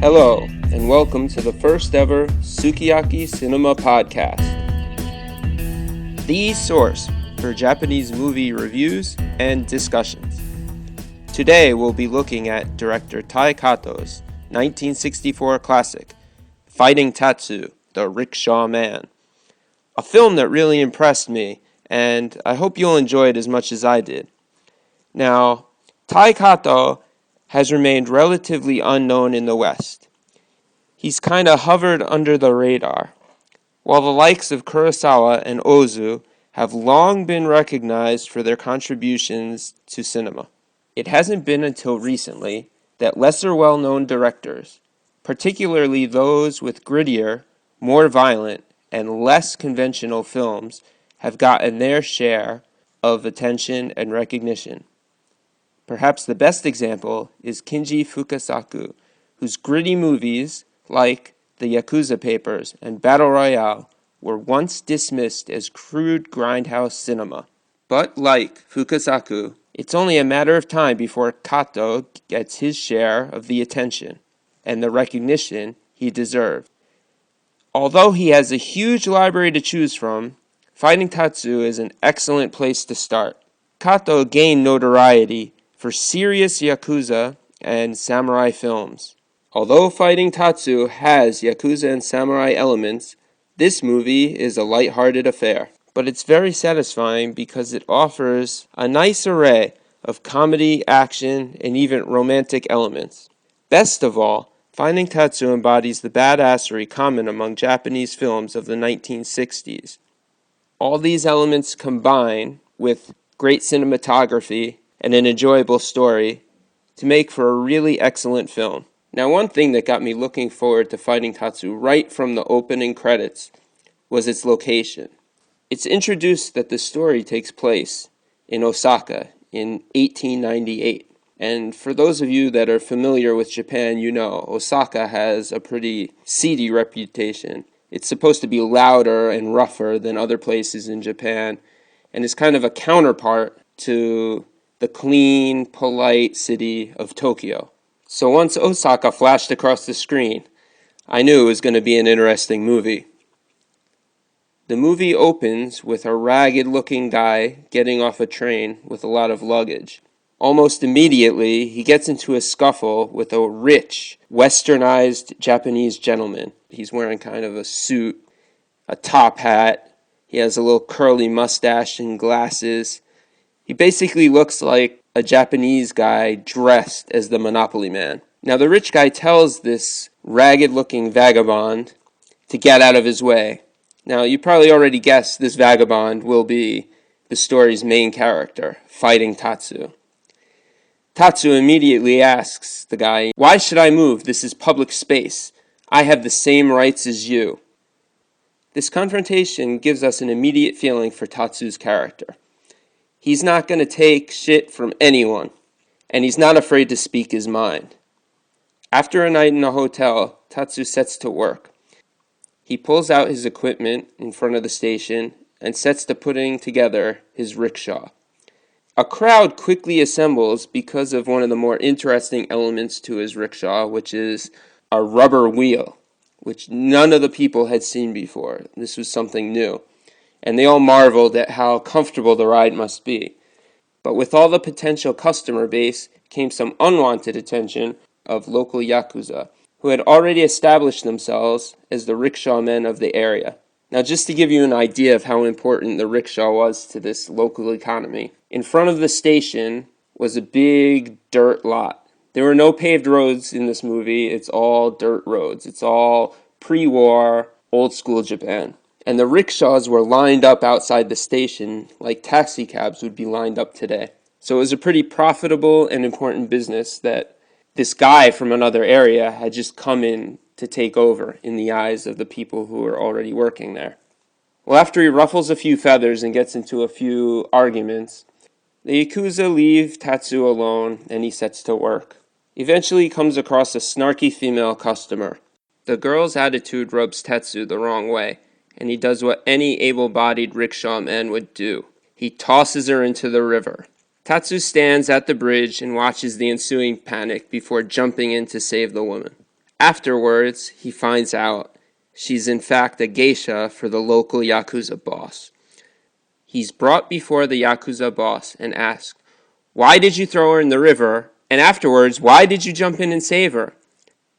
Hello, and welcome to the first ever Sukiyaki Cinema podcast, the source for Japanese movie reviews and discussions. Today we'll be looking at director Tai Katou's 1964 classic, Fighting Tatsu, the Rickshaw Man. A film that really impressed me, and I hope you'll enjoy it as much as I did. Now, Tai Katou has remained relatively unknown in the West. He's kind of hovered under the radar, while the likes of Kurosawa and Ozu have long been recognized for their contributions to cinema. It hasn't been until recently that lesser well-known directors, particularly those with grittier, more violent, and less conventional films, have gotten their share of attention and recognition. Perhaps the best example is Kinji Fukasaku, whose gritty movies, like the Yakuza Papers and Battle Royale, were once dismissed as crude grindhouse cinema. But like Fukasaku, it's only a matter of time before Katou gets his share of the attention and the recognition he deserved. Although he has a huge library to choose from, Fighting Tatsu is an excellent place to start. Katou gained notoriety for serious Yakuza and samurai films. Although Fighting Tatsu has Yakuza and samurai elements, this movie is a light-hearted affair. But it's very satisfying because it offers a nice array of comedy, action, and even romantic elements. Best of all, Fighting Tatsu embodies the badassery common among Japanese films of the 1960s. All these elements combine with great cinematography and an enjoyable story to make for a really excellent film. Now, one thing that got me looking forward to Fighting Tatsu right from the opening credits was its location. It's introduced that the story takes place in Osaka in 1898. And for those of you that are familiar with Japan, you know Osaka has a pretty seedy reputation. It's supposed to be louder and rougher than other places in Japan, and is kind of a counterpart to the clean, polite city of Tokyo. So once Osaka flashed across the screen, I knew it was going to be an interesting movie. The movie opens with a ragged-looking guy getting off a train with a lot of luggage. Almost immediately, he gets into a scuffle with a rich, westernized Japanese gentleman. He's wearing kind of a suit, a top hat. He has a little curly mustache and glasses. He basically looks like a Japanese guy dressed as the Monopoly Man. Now, the rich guy tells this ragged-looking vagabond to get out of his way. Now, you probably already guessed this vagabond will be the story's main character, Fighting Tatsu. Tatsu immediately asks the guy, "Why should I move? This is public space. I have the same rights as you." This confrontation gives us an immediate feeling for Tatsu's character. He's not going to take shit from anyone, and he's not afraid to speak his mind. After a night in a hotel, Tatsu sets to work. He pulls out his equipment in front of the station and sets to putting together his rickshaw. A crowd quickly assembles because of one of the more interesting elements to his rickshaw, which is a rubber wheel, which none of the people had seen before. This was something new. And they all marveled at how comfortable the ride must be. But with all the potential customer base came some unwanted attention of local Yakuza, who had already established themselves as the rickshaw men of the area. Now, just to give you an idea of how important the rickshaw was to this local economy, in front of the station was a big dirt lot. There were no paved roads in this movie. It's all dirt roads. It's all pre-war, old-school Japan. And the rickshaws were lined up outside the station like taxi cabs would be lined up today. So it was a pretty profitable and important business that this guy from another area had just come in to take over in the eyes of the people who were already working there. Well, after he ruffles a few feathers and gets into a few arguments, the Yakuza leave Tatsu alone and he sets to work. Eventually he comes across a snarky female customer. The girl's attitude rubs Tatsu the wrong way, and he does what any able-bodied rickshaw man would do. He tosses her into the river. Tatsu stands at the bridge and watches the ensuing panic before jumping in to save the woman. Afterwards, he finds out she's in fact a geisha for the local Yakuza boss. He's brought before the Yakuza boss and asked, "Why did you throw her in the river? And afterwards, why did you jump in and save her?"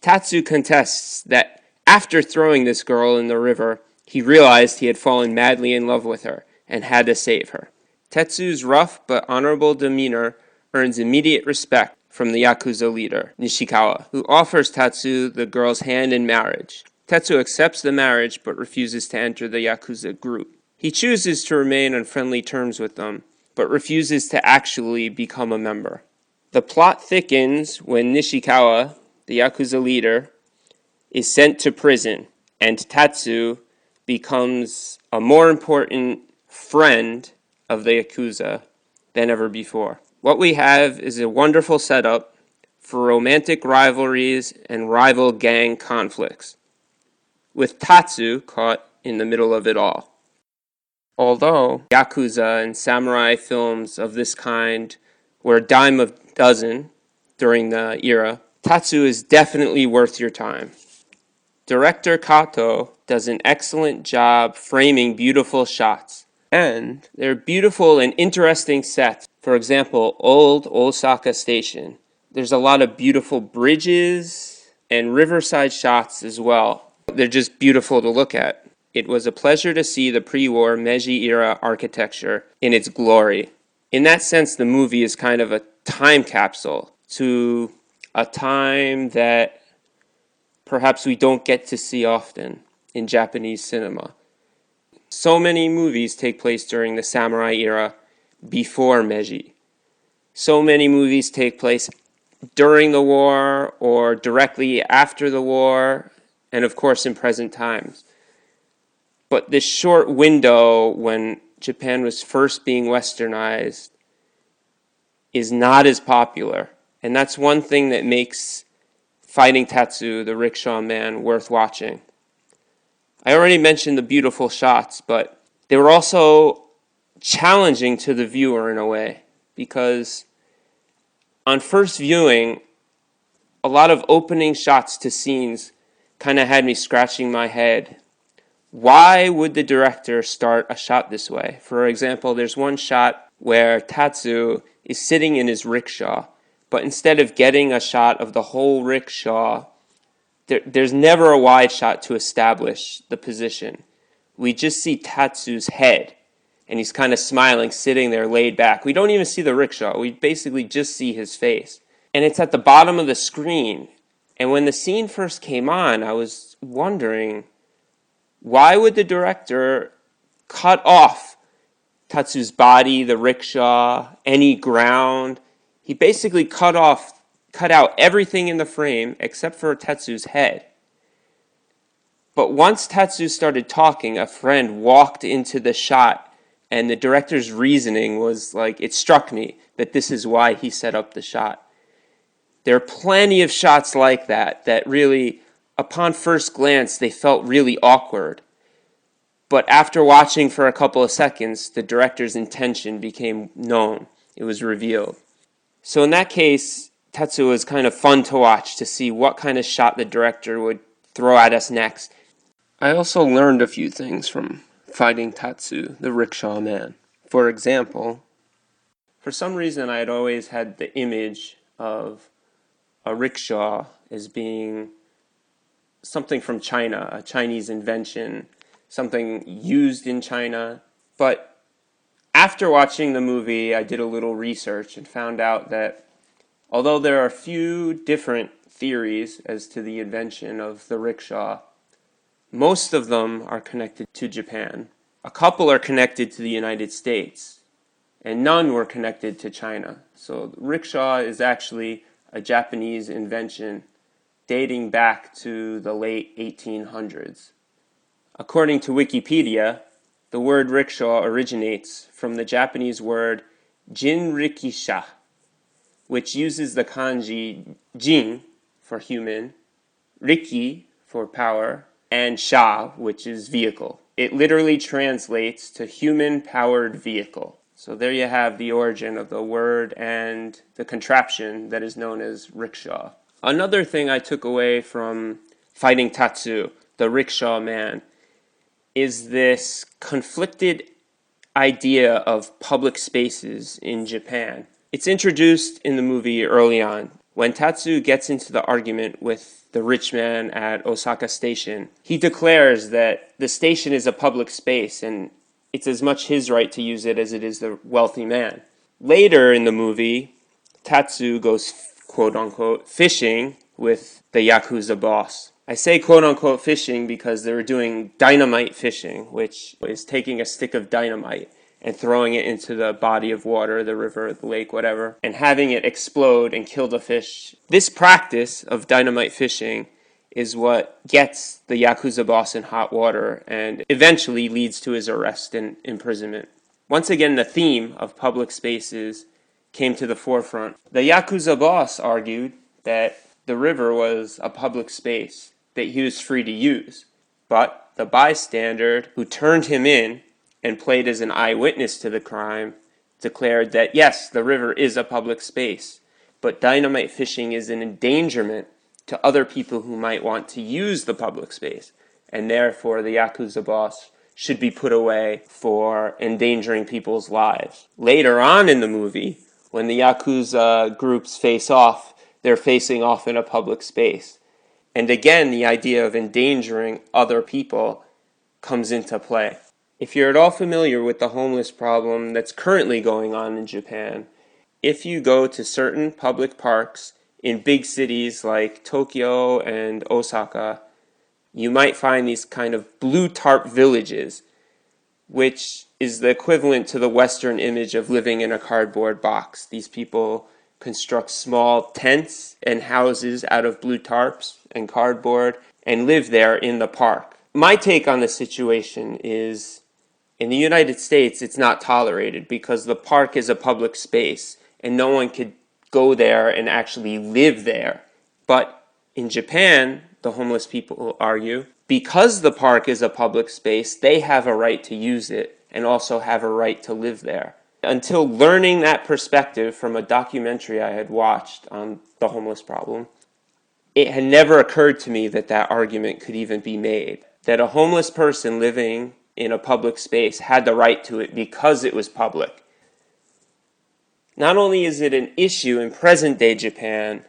Tatsu contests that after throwing this girl in the river, he realized he had fallen madly in love with her and had to save her. Tetsu's rough but honorable demeanor earns immediate respect from the Yakuza leader, Nishikawa, who offers Tatsu the girl's hand in marriage. Tetsu accepts the marriage but refuses to enter the Yakuza group. He chooses to remain on friendly terms with them, but refuses to actually become a member. The plot thickens when Nishikawa, the Yakuza leader, is sent to prison, and Tatsu becomes a more important friend of the Yakuza than ever before. What we have is a wonderful setup for romantic rivalries and rival gang conflicts, with Tatsu caught in the middle of it all. Although Yakuza and samurai films of this kind were a dime a dozen during the era, Tatsu is definitely worth your time. Director Katou does an excellent job framing beautiful shots, and they're beautiful and interesting sets. For example, old Osaka Station. There's a lot of beautiful bridges and riverside shots as well. They're just beautiful to look at. It was a pleasure to see the pre-war Meiji-era architecture in its glory. In that sense, the movie is kind of a time capsule to a time that perhaps we don't get to see often in Japanese cinema. So many movies take place during the samurai era before Meiji. So many movies take place during the war or directly after the war, and of course in present times. But this short window when Japan was first being westernized is not as popular. And that's one thing that makes Fighting Tatsu, the Rickshaw Man, worth watching. I already mentioned the beautiful shots, but they were also challenging to the viewer in a way, because on first viewing, a lot of opening shots to scenes kind of had me scratching my head. Why would the director start a shot this way? For example, there's one shot where Tatsu is sitting in his rickshaw, but instead of getting a shot of the whole rickshaw, there's never a wide shot to establish the position. We just see Tatsu's head, and he's kind of smiling, sitting there laid back. We don't even see the rickshaw. We basically just see his face. And it's at the bottom of the screen. And when the scene first came on, I was wondering, why would the director cut off Tatsu's body, the rickshaw, any ground? He basically cut out everything in the frame except for Tatsu's head. But once Tatsu started talking, a friend walked into the shot, and the director's reasoning was like, it struck me that this is why he set up the shot. There are plenty of shots like that really, upon first glance, they felt really awkward. But after watching for a couple of seconds, the director's intention became known. It was revealed. So in that case, Tatsu was kind of fun to watch, to see what kind of shot the director would throw at us next. I also learned a few things from Fighting Tatsu, the Rickshaw Man. For example, for some reason I had always had the image of a rickshaw as being something from China, a Chinese invention, something used in China. But after watching the movie, I did a little research and found out that although there are a few different theories as to the invention of the rickshaw, most of them are connected to Japan. A couple are connected to the United States, and none were connected to China. So the rickshaw is actually a Japanese invention dating back to the late 1800s. According to Wikipedia, the word rickshaw originates from the Japanese word jinrikisha, which uses the kanji jin for human, riki for power, and sha, which is vehicle. It literally translates to human-powered vehicle. So there you have the origin of the word and the contraption that is known as rickshaw. Another thing I took away from Fighting Tatsu, the rickshaw man, is this conflicted idea of public spaces in Japan. It's introduced in the movie early on. When Tatsu gets into the argument with the rich man at Osaka Station, he declares that the station is a public space and it's as much his right to use it as it is the wealthy man. Later in the movie, Tatsu goes quote-unquote fishing with the Yakuza boss. I say quote-unquote fishing because they were doing dynamite fishing, which is taking a stick of dynamite and throwing it into the body of water, the river, the lake, whatever, and having it explode and kill the fish. This practice of dynamite fishing is what gets the Yakuza boss in hot water and eventually leads to his arrest and imprisonment. Once again, the theme of public spaces came to the forefront. The Yakuza boss argued that the river was a public space that he was free to use, but the bystander who turned him in and played as an eyewitness to the crime declared that yes, the river is a public space, but dynamite fishing is an endangerment to other people who might want to use the public space, and therefore the Yakuza boss should be put away for endangering people's lives. Later on in the movie, when the Yakuza groups face off, they're facing off in a public space. And again, the idea of endangering other people comes into play. If you're at all familiar with the homeless problem that's currently going on in Japan, if you go to certain public parks in big cities like Tokyo and Osaka, you might find these kind of blue tarp villages, which is the equivalent to the Western image of living in a cardboard box. These people construct small tents and houses out of blue tarps and cardboard and live there in the park. My take on the situation is, in the United States, it's not tolerated because the park is a public space and no one could go there and actually live there. But in Japan, the homeless people argue, because the park is a public space, they have a right to use it and also have a right to live there. Until learning that perspective from a documentary I had watched on the homeless problem, it had never occurred to me that that argument could even be made. That a homeless person living in a public space had the right to it because it was public. Not only is it an issue in present-day Japan,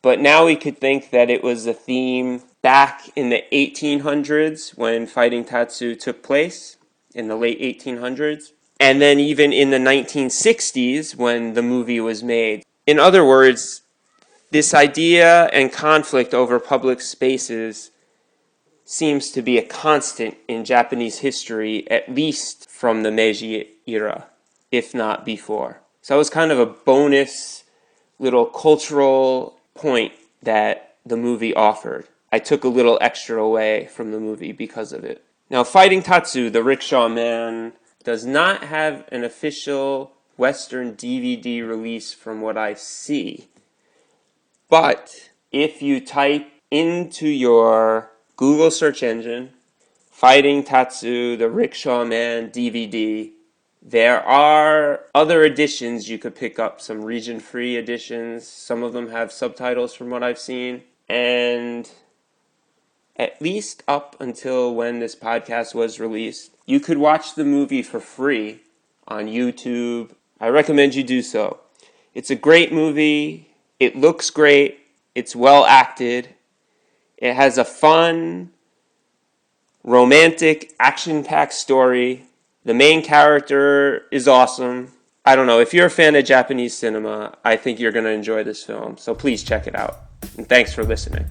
but now we could think that it was a theme back in the 1800s when Fighting Tatsu took place, in the late 1800s, and then even in the 1960s when the movie was made. In other words, this idea and conflict over public spaces seems to be a constant in Japanese history, at least from the Meiji era, if not before. So it was kind of a bonus little cultural point that the movie offered. I took a little extra away from the movie because of it. Now, Fighting Tatsu, the Rickshaw Man, does not have an official Western DVD release from what I see. But if you type into your Google search engine, Fighting Tatsu, the Rickshaw Man DVD, there are other editions you could pick up, some region-free editions. Some of them have subtitles from what I've seen. And at least up until when this podcast was released, you could watch the movie for free on YouTube. I recommend you do so. It's a great movie. It looks great. It's well acted. It has a fun, romantic, action-packed story. The main character is awesome. I don't know, if you're a fan of Japanese cinema, I think you're going to enjoy this film. So please check it out. And thanks for listening.